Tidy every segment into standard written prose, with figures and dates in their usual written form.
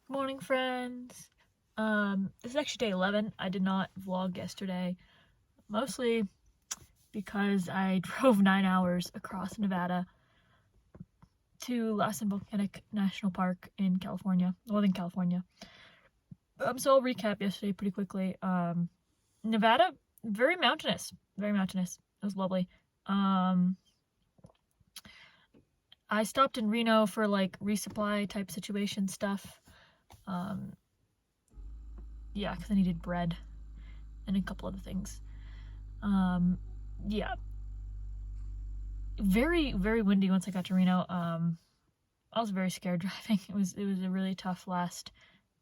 Morning, friends. This is actually day 11. I did not vlog yesterday, mostly because I drove 9 hours across Nevada to Lassen Volcanic National Park in California, Northern California. So I'll recap yesterday pretty quickly. Nevada, very mountainous, very mountainous. It was lovely. I stopped in Reno for like resupply type situation stuff. Yeah, because I needed bread and a couple other things. Yeah. Very, very windy once I got to Reno. I was very scared driving. It was a really tough last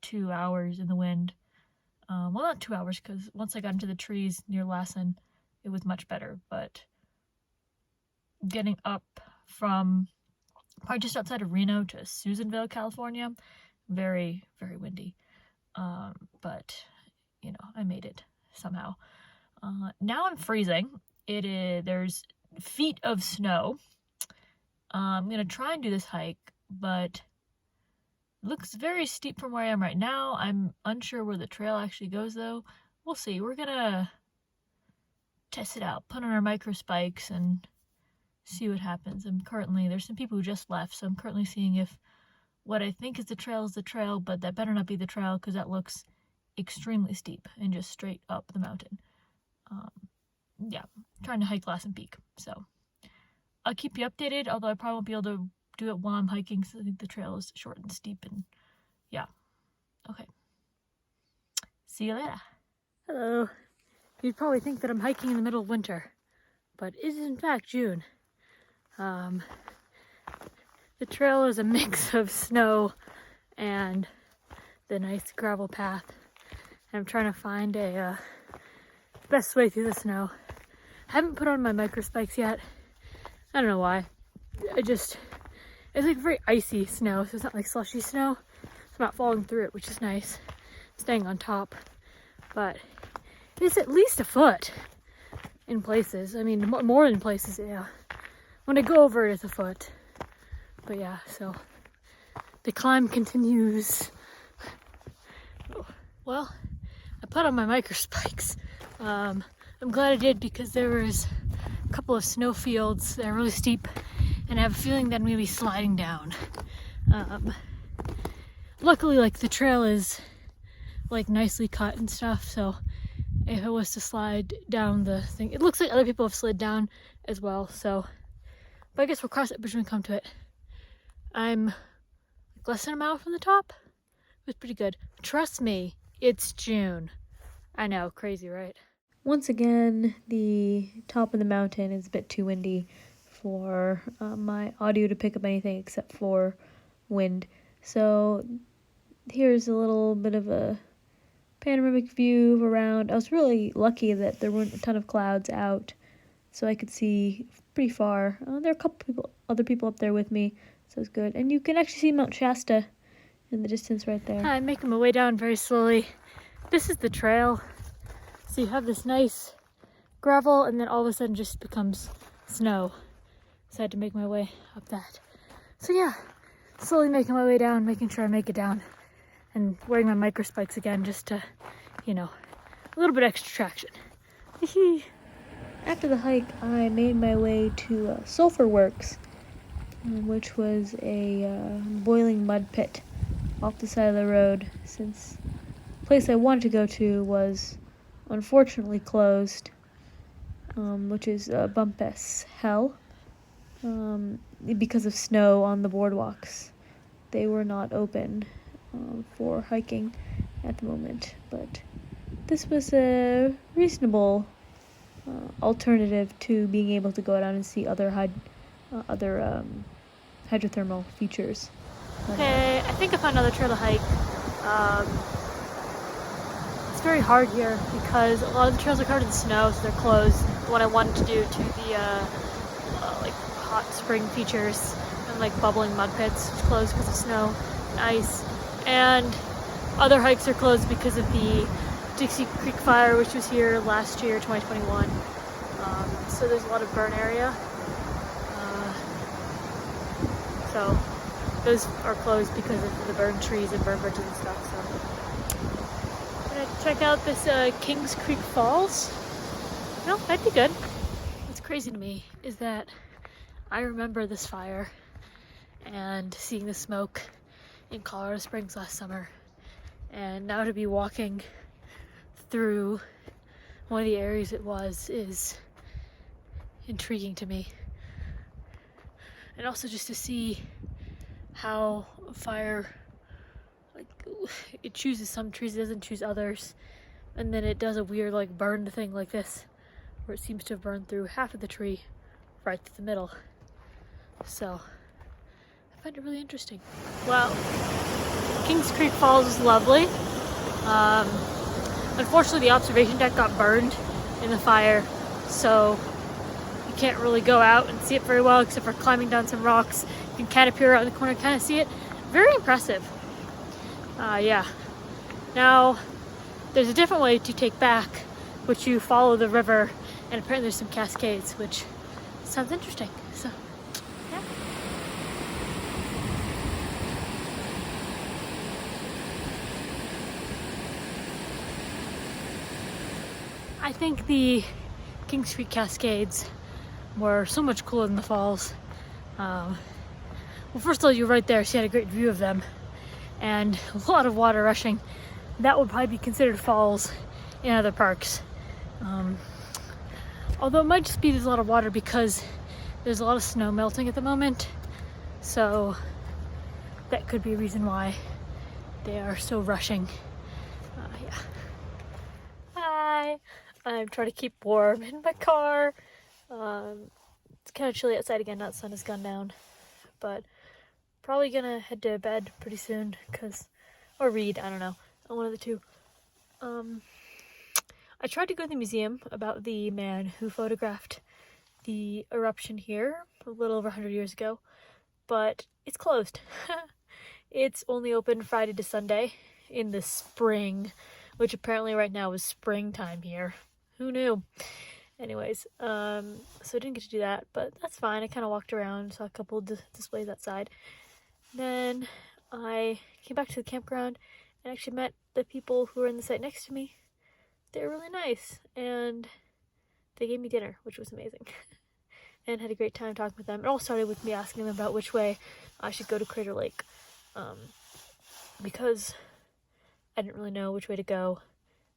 2 hours in the wind. Well, not 2 hours, because once I got into the trees near Lassen, it was much better. But getting up from probably just outside of Reno to Susanville, California, very, very windy. But you know, I made it somehow. Now I'm freezing. There's feet of snow. I'm gonna try and do this hike, but it looks very steep from where I am right now. I'm unsure where the trail actually goes though. We'll see. We're gonna test it out, put on our micro spikes and see what happens. There's some people who just left, so I'm currently seeing if what I think is the trail, but that better not be the trail because that looks extremely steep and just straight up the mountain. Yeah, trying to hike Lassen Peak, so I'll keep you updated, although I probably won't be able to do it while I'm hiking because I think the trail is short and steep, and yeah. Okay. See you later. Hello. You'd probably think that I'm hiking in the middle of winter, but it is in fact June. The trail is a mix of snow and the nice gravel path. And I'm trying to find a best way through the snow. I haven't put on my micro spikes yet. I don't know why. It's like very icy snow, so it's not like slushy snow. So I'm not falling through it, which is nice. Staying on top. But it's at least a foot in places. I mean, more in places, yeah. When I go over it, it's a foot. But yeah, so the climb continues. Well, I put on my micro spikes. I'm glad I did because there was a couple of snow fields that are really steep, and I have a feeling that I'm gonna be sliding down. Luckily, like the trail is like nicely cut and stuff, so if I was to slide down the thing, it looks like other people have slid down as well. So, but I guess we'll cross that bridge when we come to it. I'm like less than a mile from the top. It was pretty good. Trust me, it's June. I know, crazy, right? Once again, the top of the mountain is a bit too windy for my audio to pick up anything except for wind. So here's a little bit of a panoramic view around. I was really lucky that there weren't a ton of clouds out, so I could see pretty far. There are a couple other people up there with me, so it's good. And you can actually see Mount Shasta in the distance right there. I'm making my way down very slowly. This is the trail. So you have this nice gravel, and then all of a sudden just becomes snow. So I had to make my way up that. So yeah, slowly making my way down, making sure I make it down, and wearing my micro spikes again just to, you know, a little bit extra traction. After the hike, I made my way to Sulphur Works, which was a boiling mud pit off the side of the road, since the place I wanted to go to was unfortunately closed, which is bump as hell, because of snow on the boardwalks. They were not open for hiking at the moment, but this was a reasonable alternative to being able to go down and see other hydrothermal features. Okay, I think I found another trail to hike. It's very hard here because a lot of the trails are covered in snow, so they're closed. The one I wanted to do to the like hot spring features and like bubbling mud pits is closed because of snow and ice, and other hikes are closed because of the Dixie Creek fire, which was here last year, 2021. So there's a lot of burn area. So those are closed because of the burned trees and burned bridges and stuff. So I'm gonna check out this Kings Creek Falls. No, that'd be good. What's crazy to me is that I remember this fire and seeing the smoke in Colorado Springs last summer, and now to be walking through one of the areas it was is intriguing to me. And also just to see how fire, like, it chooses some trees, it doesn't choose others, and then it does a weird like burned thing like this where it seems to have burned through half of the tree right through the middle. So I find it really interesting. Well, Kings Creek Falls is lovely. Unfortunately, the observation deck got burned in the fire, so you can't really go out and see it very well except for climbing down some rocks. You can kind of peer out in the corner and kind of see it. Very impressive. Yeah. Now, there's a different way to take back, which you follow the river, and apparently there's some cascades, which sounds interesting. So, yeah. I think the Kings Creek Cascades were so much cooler than the falls. Well, first of all, you're right there, so you had a great view of them, and a lot of water rushing. That would probably be considered falls in other parks. Although it might just be there's a lot of water because there's a lot of snow melting at the moment, so that could be a reason why they are so rushing. Yeah. Hi! I'm trying to keep warm in my car. It's kind of chilly outside again now the sun has gone down, but probably gonna head to bed pretty soon, or read, I don't know, one of the two. I tried to go to the museum about the man who photographed the eruption here a little over 100 years ago, but it's closed. It's only open Friday to Sunday in the spring, which apparently right now is springtime here. Who knew? Anyways, so I didn't get to do that, but that's fine. I kind of walked around, saw a couple displays outside. Then I came back to the campground and actually met the people who were in the site next to me. They were really nice, and they gave me dinner, which was amazing. And had a great time talking with them. It all started with me asking them about which way I should go to Crater Lake, because I didn't really know which way to go.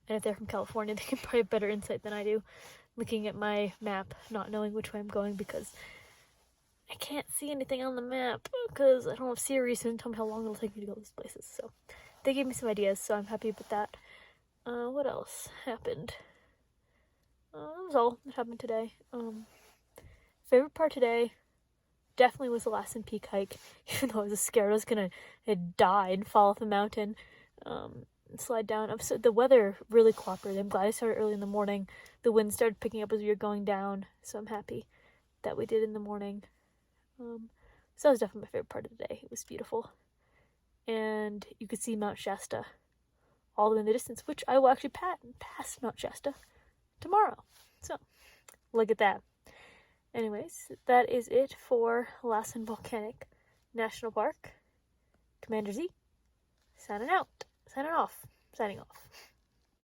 And if they're from California, they can probably have better insight than I do, looking at my map, not knowing which way I'm going, because I can't see anything on the map because I don't have Siri, so it doesn't tell me how long it'll take me to go to these places. So they gave me some ideas, so I'm happy with that. What else happened? That was all that happened today. Favorite part today definitely was the Lassen Peak hike, even though I was scared I was gonna die and fall off the mountain, and slide down. The weather really cooperated. I'm glad I started early in the morning. The wind started picking up as we were going down, so I'm happy that we did in the morning. So that was definitely my favorite part of the day. It was beautiful. And you could see Mount Shasta all the way in the distance, which I will actually pass Mount Shasta tomorrow. So, look at that. Anyways, that is it for Lassen Volcanic National Park. Commander Z, signing off.